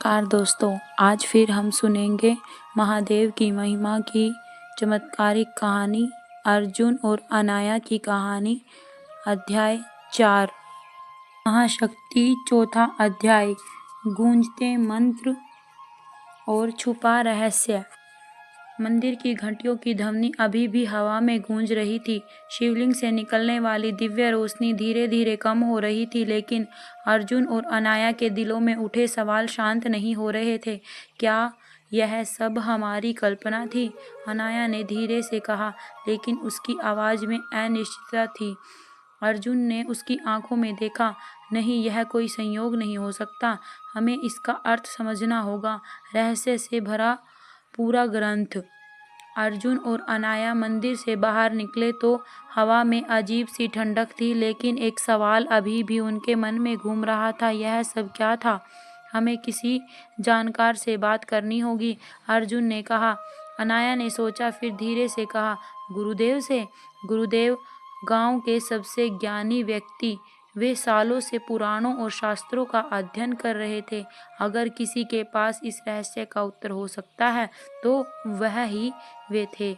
नमस्कार दोस्तों, आज फिर हम सुनेंगे महादेव की महिमा की चमत्कारिक कहानी अर्जुन और अनाया की कहानी। अध्याय 4 महाशक्ति। चौथा अध्याय गूंजते मंत्र और छुपा रहस्य। मंदिर की घंटियों की ध्वनि अभी भी हवा में गूंज रही थी। शिवलिंग से निकलने वाली दिव्य रोशनी धीरे धीरे कम हो रही थी, लेकिन अर्जुन और अनाया के दिलों में उठे सवाल शांत नहीं हो रहे थे। क्या यह सब हमारी कल्पना थी? अनाया ने धीरे से कहा, लेकिन उसकी आवाज में अनिश्चितता थी। अर्जुन ने उसकी आंखों में देखा। नहीं, यह कोई संयोग नहीं हो सकता। हमें इसका अर्थ समझना होगा। रहस्य से भरा पूरा ग्रंथ। अर्जुन और अनाया मंदिर से बाहर निकले तो हवा में अजीब सी ठंडक थी, लेकिन एक सवाल अभी भी उनके मन में घूम रहा था। यह सब क्या था? हमें किसी जानकार से बात करनी होगी, अर्जुन ने कहा। अनाया ने सोचा, फिर धीरे से कहा, गुरुदेव से। गुरुदेव गांव के सबसे ज्ञानी व्यक्ति, वे सालों से पुराणों और शास्त्रों का अध्ययन कर रहे थे। अगर किसी के पास इस रहस्य का उत्तर हो सकता है तो वह ही वे थे।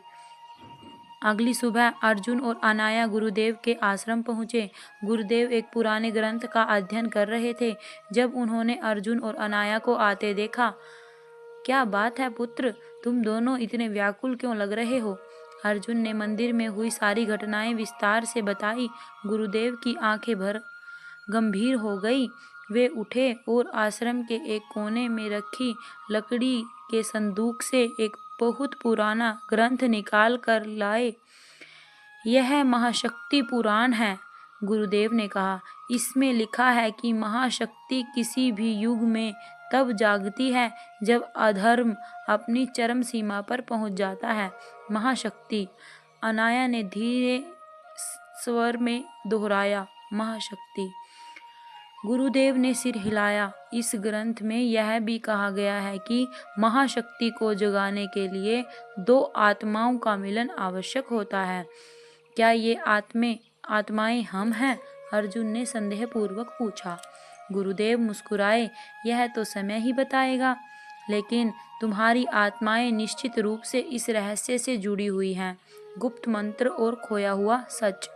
अगली सुबह अर्जुन और अनाया गुरुदेव के आश्रम पहुंचे। गुरुदेव एक पुराने ग्रंथ का अध्ययन कर रहे थे। जब उन्होंने अर्जुन और अनाया को आते देखा, क्या बात है पुत्र, तुम दोनों इतने व्याकुल क्यों लग रहे हो? अर्जुन ने मंदिर में हुई सारी घटनाएं विस्तार से बताई। गुरुदेव की आंखें भर गंभीर हो गई। वे उठे और आश्रम के एक कोने में रखी लकड़ी के संदूक से एक बहुत पुराना ग्रंथ निकाल कर लाए। यह महाशक्ति पुराण है, गुरुदेव ने कहा। इसमें लिखा है कि महाशक्ति किसी भी युग में तब जागती है जब अधर्म अपनी चरम सीमा पर पहुंच जाता है। महाशक्ति, अनाया ने धीरे स्वर में दोहराया। महाशक्ति। गुरुदेव ने सिर हिलाया। इस ग्रंथ में यह भी कहा गया है कि महाशक्ति को जगाने के लिए दो आत्माओं का मिलन आवश्यक होता है। क्या ये आत्माएं हम हैं? अर्जुन ने संदेहपूर्वक पूछा। गुरुदेव मुस्कुराए। यह तो समय ही बताएगा, लेकिन तुम्हारी आत्माएं निश्चित रूप से इस रहस्य से जुड़ी हुई हैं। गुप्त मंत्र और खोया हुआ सच।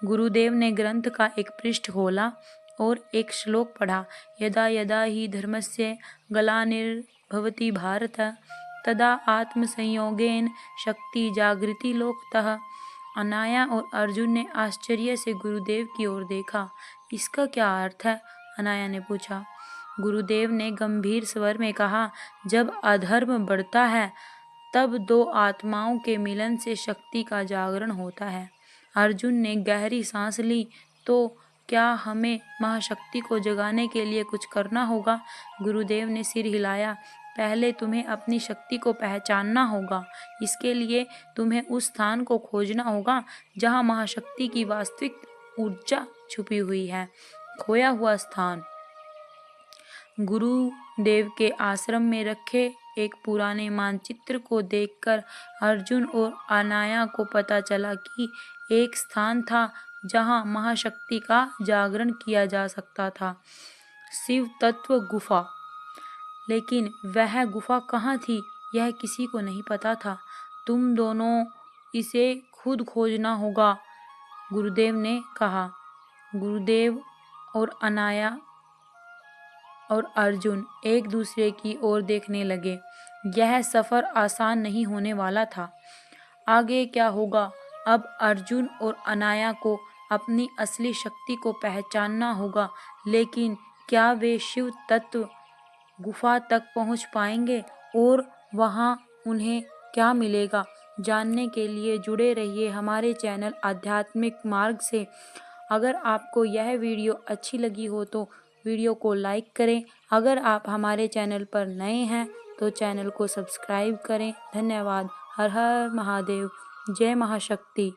गुरुदेव ने ग्रंथ का एक पृष्ठ खोला और एक श्लोक पढ़ा। यदा यदा ही धर्मस्य ग्लानिर्भवति भारत, तदा आत्मसंयोगेन शक्ति जागृति लोकतः। अनाया और अर्जुन ने आश्चर्य से गुरुदेव की ओर देखा। इसका क्या अर्थ है? अनाया ने पूछा। गुरुदेव ने गंभीर स्वर में कहा, जब अधर्म बढ़ता है तब दो आत्माओं के मिलन से शक्ति का जागरण होता है। अर्जुन ने गहरी सांस ली। तो क्या हमें महाशक्ति को जगाने के लिए कुछ करना होगा? गुरुदेव ने सिर हिलाया। पहले तुम्हें अपनी शक्ति को पहचानना होगा। इसके लिए तुम्हें उस स्थान को खोजना होगा जहां महाशक्ति की वास्तविक ऊर्जा छुपी हुई है। खोया हुआ स्थान। गुरुदेव के आश्रम में रखे एक पुराने मानचित्र को देखकर अर्जुन और अनाया को पता चला कि एक स्थान था जहां महाशक्ति का जागरण किया जा सकता था। शिव तत्व गुफा। लेकिन वह गुफा कहाँ थी, यह किसी को नहीं पता था। तुम दोनों इसे खुद खोजना होगा, गुरुदेव ने कहा। गुरुदेव और अनाया और अर्जुन एक दूसरे की ओर देखने लगे। यह सफर आसान नहीं होने वाला था। आगे क्या होगा? अब अर्जुन और अनाया को अपनी असली शक्ति को पहचानना होगा, लेकिन क्या वे शिव तत्व गुफा तक पहुंच पाएंगे और वहां उन्हें क्या मिलेगा? जानने के लिए जुड़े रहिए हमारे चैनल आध्यात्मिक मार्ग से। अगर आपको यह वीडियो अच्छी लगी हो तो वीडियो को लाइक करें। अगर आप हमारे चैनल पर नए हैं तो चैनल को सब्सक्राइब करें। धन्यवाद। हर हर महादेव। जय महाशक्ति।